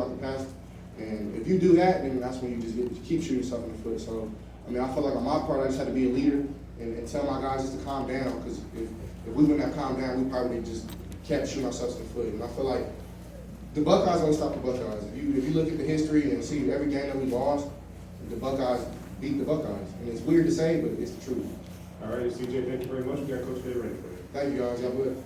about the past. And if you do that, then that's when you keep shooting yourself in the foot. So, I mean, I feel like on my part, I just had to be a leader and tell my guys just to calm down, because if we wouldn't have calmed down, we probably just kept shooting ourselves in the foot. And I feel like the Buckeyes don't stop the Buckeyes. If you look at the history and see every game that we lost, the Buckeyes beat the Buckeyes. And it's weird to say, but it's the truth. All right, CJ, thank you very much. We got Coach Day ready for you. Thank you, guys. Y'all good.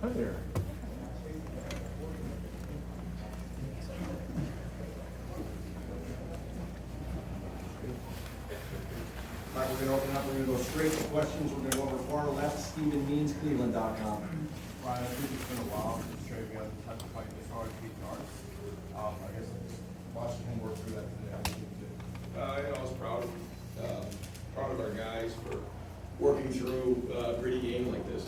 Hi there. All right, we're going to open up. We're going to go straight to questions. We're going to go over far left, StephenMeansCleveland.com. Ryan, I think it's been a while since Trey we haven't had to fight this hard to beat yards. I guess watching him work through that today, I think I was proud of our guys for working through a gritty game like this.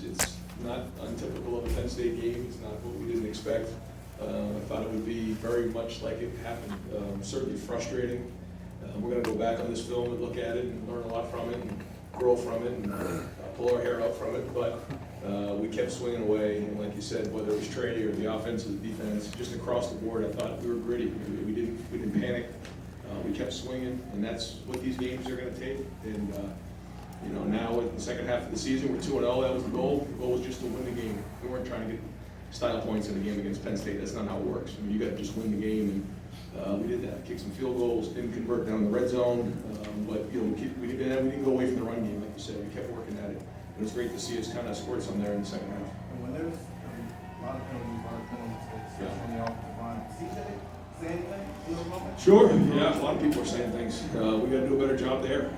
It's not untypical of a Penn State game. It's not what we didn't expect. I thought it would be very much like it happened. Certainly frustrating. We're going to go back on this film and look at it and learn a lot from it and grow from it and pull our hair out from it. But we kept swinging away, and like you said, whether it was Trey or the offense or the defense, just across the board, I thought we were gritty. We didn't panic. We kept swinging, and that's what these games are going to take. And now in the second half of the season, we're 2-0. That was the goal. The goal was just to win the game. We weren't trying to get style points in the game against Penn State. That's not how it works. I mean, you got to just win the game, and we did that. Kicked some field goals, didn't convert down the red zone, but we didn't go away from the run game, like you said. We kept working at it. It was great to see us kind of squirt some there in the second half. And when there's a lot of penalties, especially on the offensive line, CJ, say anything in those moments? Sure. Yeah, a lot of people are saying things. We got to do a better job there.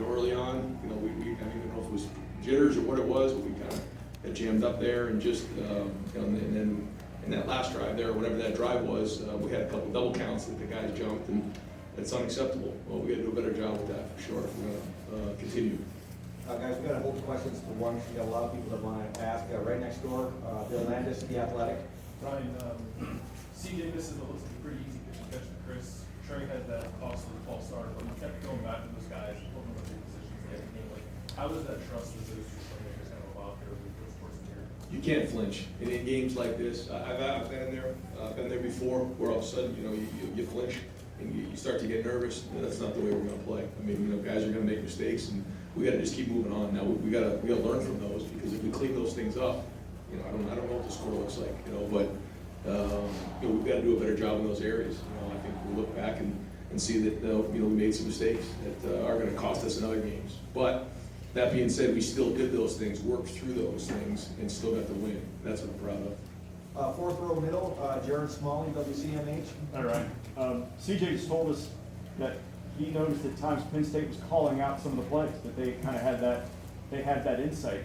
Early on, I don't even know if it was jitters or what it was, but we kind of got jammed up there, and just and then in that last drive there, or whatever that drive was, we had a couple double counts that the guys jumped, and it's unacceptable. Well, we got to do a better job with that for sure if we're going to continue. Guys, we've got to hold the questions to one. We've got a lot of people that want to ask. Right next door, Bill Landis, The Athletic. Ryan, CJ misses what looks like a pretty easy pitch to catch to Chris. Trey had that costly false start, but he kept going back to those guys, putting them in good positions in every game. Like, how does that trust with those two playmakers kind of evolve here over the course of the year? You can't flinch. And in games like this, I've been there. Been there before, where all of a sudden, you flinch and you start to get nervous. That's not the way we're going to play. I mean, guys are going to make mistakes, and we got to just keep moving on. Now we got to learn from those, because if we clean those things up, I don't know what the score looks like, but we've got to do a better job in those areas. I think we'll look back and see that we made some mistakes that are going to cost us in other games. But that being said, we still did those things, worked through those things, and still got the win. That's what I'm proud of. Fourth row middle, Jared Smalley, WCMH. All right. CJ just told us that he noticed at times Penn State was calling out some of the plays, that they kind of had that insight.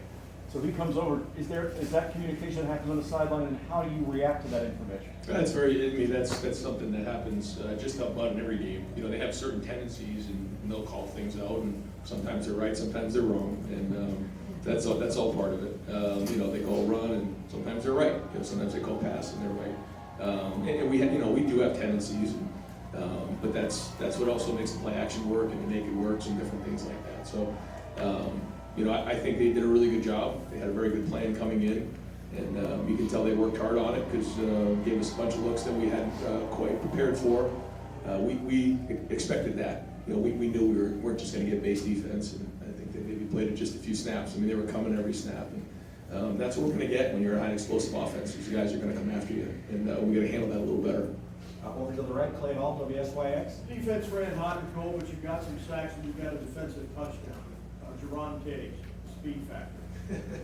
So he comes over. Is that communication that happens on the sideline, and how do you react to that information? That's something that happens just about in every game. They have certain tendencies, and they'll call things out, and sometimes they're right, sometimes they're wrong, and that's all part of it. They call run, and sometimes they're right. Sometimes they call pass, and they're right. And we do have tendencies, but that's what also makes the play action work, and the naked works, and different things like that. So. I think they did a really good job. They had a very good plan coming in, and you can tell they worked hard on it, because gave us a bunch of looks that we hadn't quite prepared for. We expected that. We knew we weren't just going to get base defense, and I think they maybe played it just a few snaps. They were coming every snap, and that's what we're going to get when you're a high explosive offense. These guys are going to come after you, and we got to handle that a little better. Over to the right, Clay Hall, WSYX. Defense ran hot and cold, but you've got some sacks and you've got a defensive touchdown. Jerron Cage, speed factor.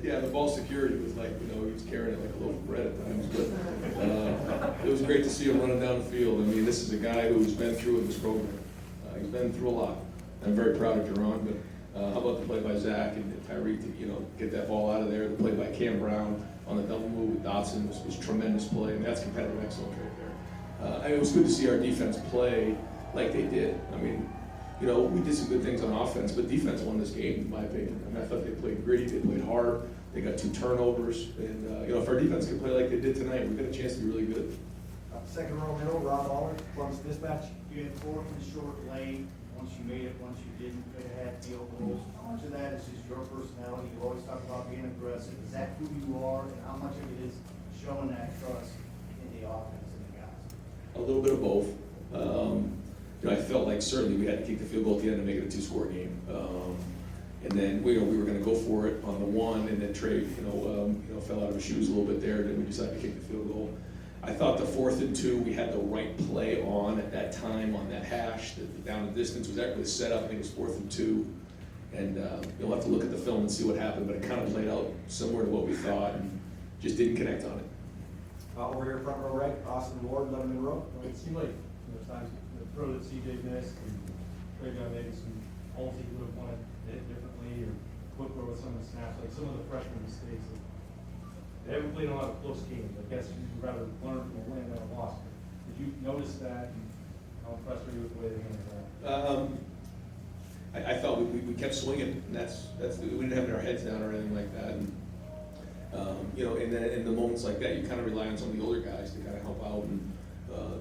Yeah, the ball security was like, he was carrying it like a loaf of bread at times. But it was great to see him running down the field. This is a guy who's been through in this program. He's been through a lot. I'm very proud of Jerron, but how about the play by Zach and Tyreek to get that ball out of there? The play by Cam Brown on the double move with Dotson was tremendous play, and that's competitive excellence right there. It was good to see our defense play like they did. We did some good things on offense, but defense won this game, in my opinion. I thought they played gritty, they played hard, they got 2 turnovers, and if our defense can play like they did tonight, we've got a chance to be really good. Second row middle, Rob Allard, Columbus Dispatch. get fourth and short late, once you made it, once you didn't, could have had field goals. How much of that is just your personality? You always talk about being aggressive. Is that who you are, and how much of it is showing that trust in the offense and the guys? A little bit of both. I felt like certainly we had to kick the field goal at the end to make it a two-score game. And then we were going to go for it on the one, and then Trey, fell out of his shoes a little bit there. Then we decided to kick the field goal. I thought the 4th and 2, we had the right play on at that time on that hash. The down and distance was actually set up. I think it was 4th and 2. And you'll have to look at the film and see what happened, but it kind of played out similar to what we thought, and just didn't connect on it. Over here, front row right, Austin Ward, Letterman Row. It seemed like there was times the throw that CJ missed, and maybe maybe some holes he would have wanted to hit differently, or flip over some of the snaps, like some of the freshman mistakes. They haven't played a lot of close games. I guess you'd rather learn from a win than a loss. Did you notice that? And how impressed were you with the way they handled that? I thought we kept swinging, and that's we didn't have our heads down or anything like that. And, and then in the moments like that, you kind of rely on some of the older guys to kind of help out, and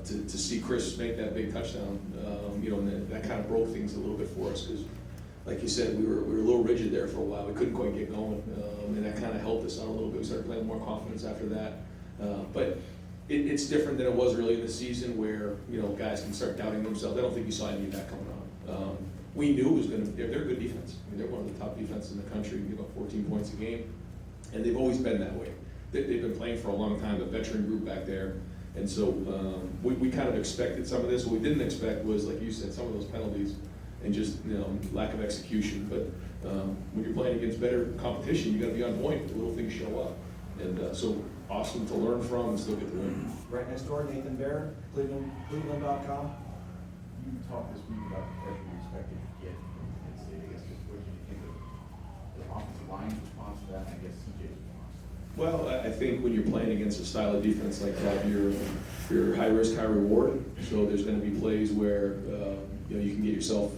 to see Chris make that big touchdown, and that kind of broke things a little bit for us, because, like you said, we were a little rigid there for a while. We couldn't quite get going, and that kind of helped us out a little bit. We started playing more confidence after that. But it's different than it was early in the season, where guys can start doubting themselves. I don't think you saw any of that coming on. We knew it was going to. They're a good defense. I mean, they're one of the top defenses in the country. Give up 14 points a game, and they've always been that way. They've been playing for a long time. A veteran group back there, and so we kind of expected some of this. What we didn't expect was, like you said, some of those penalties and just lack of execution. But when you're playing against better competition, you got to be on point. The little things show up, and so awesome to learn from and still get the win. Right next door, Nathan Baird, Cleveland.com. You talked this week about the pressure you expected to get from Penn State. I guess what did you think of the offensive line's response to that, and I guess CJ's response? Well, I think when you're playing against a style of defense like that, you're high risk, high reward. So there's going to be plays where you can get yourself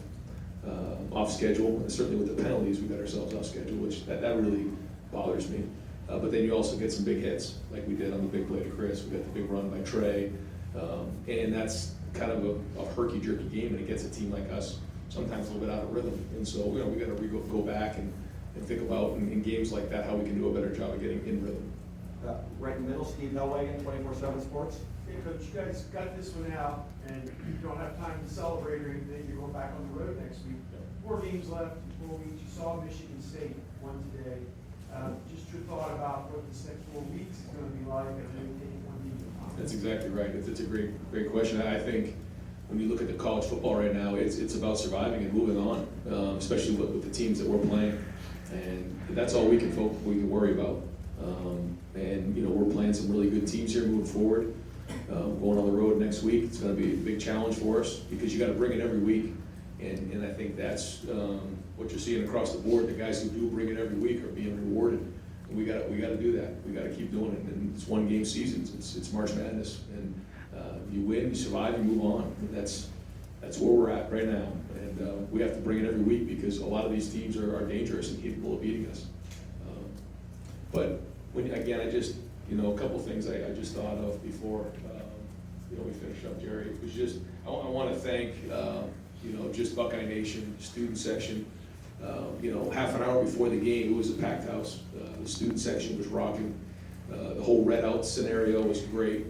off schedule. And certainly with the penalties, we got ourselves off schedule, which that really bothers me. But then you also get some big hits, like we did on the big play to Chris. We got the big run by Trey, and that's kind of a herky-jerky game, and it gets a team like us sometimes a little bit out of rhythm. And so we got to go back and think about in games like that how we can do a better job of getting in rhythm. Right in the middle, Steve Hellwagen, 24/7 Sports. Hey, Coach, you guys got this one out, and you don't have time to celebrate or anything. You're going back on the road next week. 4 games left, 4 weeks. You saw Michigan State won today. Just your thought about what this next 4 weeks is going to be like, and maybe taking one game at a time. That's exactly right. It's a great question. I think when you look at the college football right now, it's about surviving and moving on, especially with the teams that we're playing, and that's all we can worry about. And we're playing some really good teams here moving forward. Going on the road next week, it's going to be a big challenge for us because you got to bring it every week, and I think that's what you're seeing across the board. The guys who do bring it every week are being rewarded. And we got to do that. We got to keep doing it. And it's 1 game seasons. It's March Madness, and you win, you survive, you move on. And that's where we're at right now. And we have to bring it every week because a lot of these teams are dangerous and capable of beating us. But again, I just a couple things I just thought of before we finish up, Jerry. It was just I want to thank just Buckeye Nation, student section. Half an hour before the game, it was a packed house. The student section was rocking. The whole red out scenario was great.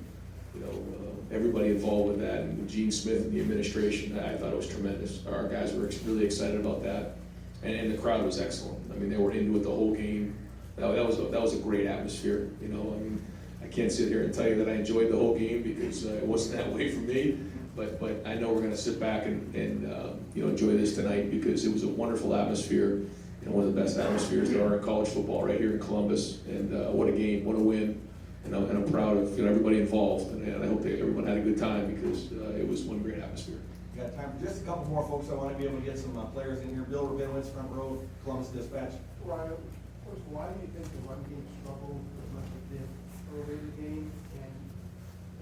Everybody involved with that, and with Gene Smith and the administration, I thought it was tremendous. Our guys were really excited about that, and the crowd was excellent. I mean, they were into it the whole game. That was a great atmosphere. I can't sit here and tell you that I enjoyed the whole game because it wasn't that way for me. But I know we're going to sit back and enjoy this tonight because it was a wonderful atmosphere and one of the best atmospheres there are in college football right here in Columbus. And what a game, what a win! And I'm proud of everybody involved, and I hope everyone had a good time because it was one great atmosphere. We got time for just a couple more folks. I want to be able to get some players in here. Bill Rabinowitz, front row, Columbus Dispatch. Ryan, first, why do you think the run game struggled as much as it did early in the game? And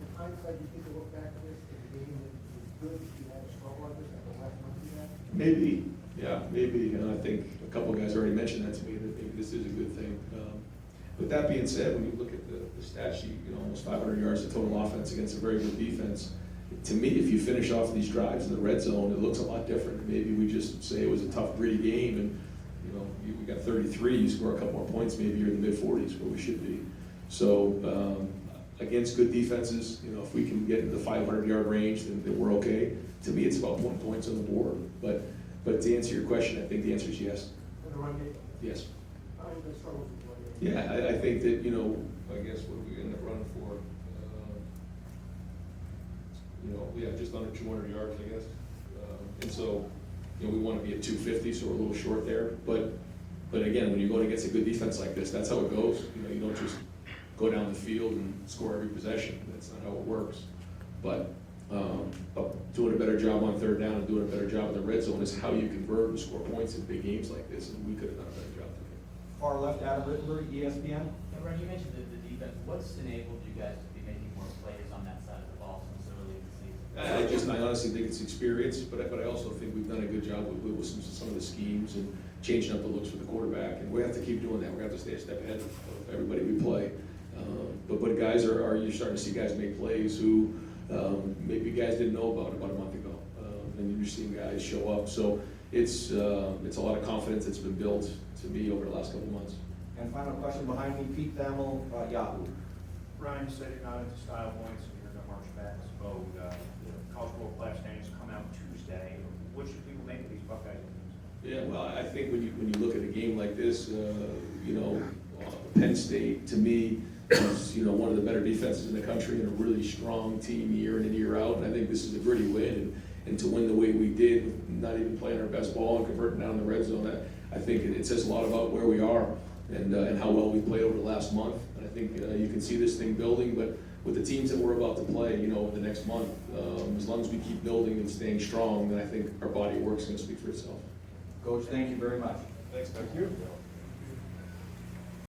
in hindsight, you think to look back at this, the game that was good, you had a struggle like this at the last month you had? Maybe, yeah, maybe. And I think a couple of guys already mentioned that to me, that maybe this is a good thing. With that being said, when you look at the stat sheet, almost 500 yards of total offense against a very good defense, to me, if you finish off these drives in the red zone, it looks a lot different. Maybe we just say it was a tough, gritty game, and we got 33. You score a couple more points, maybe you're in the mid-40s where we should be. So against good defenses, if we can get into the 500-yard range, then we're okay. To me, it's about 1 point on the board. But to answer your question, I think the answer is yes. For the run game? Yes. How are you gonna struggle with the run game? Yeah, I think that, I guess what we end up running for, we have just under 200 yards, I guess. And so, we want to be at 250, so we're a little short there. But again, when you're going against a good defense like this, that's how it goes. You don't just go down the field and score every possession. That's not how it works. But doing a better job on third down and doing a better job in the red zone is how you convert and score points in big games like this, and we could have done a better job today. Far left, Adam Rittenberg, ESPN. And Ron, you mentioned the defense. What's enabled you guys to be making more plays on that side of the ball since early in the season? I honestly think it's experience, but I also think we've done a good job with some of the schemes and changing up the looks for the quarterback, and we have to keep doing that. We have to stay a step ahead of everybody we play. But guys you're starting to see guys make plays who maybe guys didn't know about a month ago, and you're seeing guys show up. So it's a lot of confidence that's been built to me over the last couple months. And final question behind me, Pete Thamel, Yahoo. Ryan, you said you're not into style points and you're in the March Madness vote. College World Class standings come out Tuesday. What should people think of these Buckeyes teams? Yeah, well, I think when you look at a game like this, Penn State to me is one of the better defenses in the country and a really strong team year in and year out. And I think this is a gritty win, and to win the way we did, not even playing our best ball and converting down in the red zone, I think it says a lot about where we are and how well we played over the last month. And I think you can see this thing building, but with the teams that we're about to play, the next month, as long as we keep building and staying strong, then I think our body of work's going to speak for itself. Coach, thank you very much. Thanks, Doug. Thank you.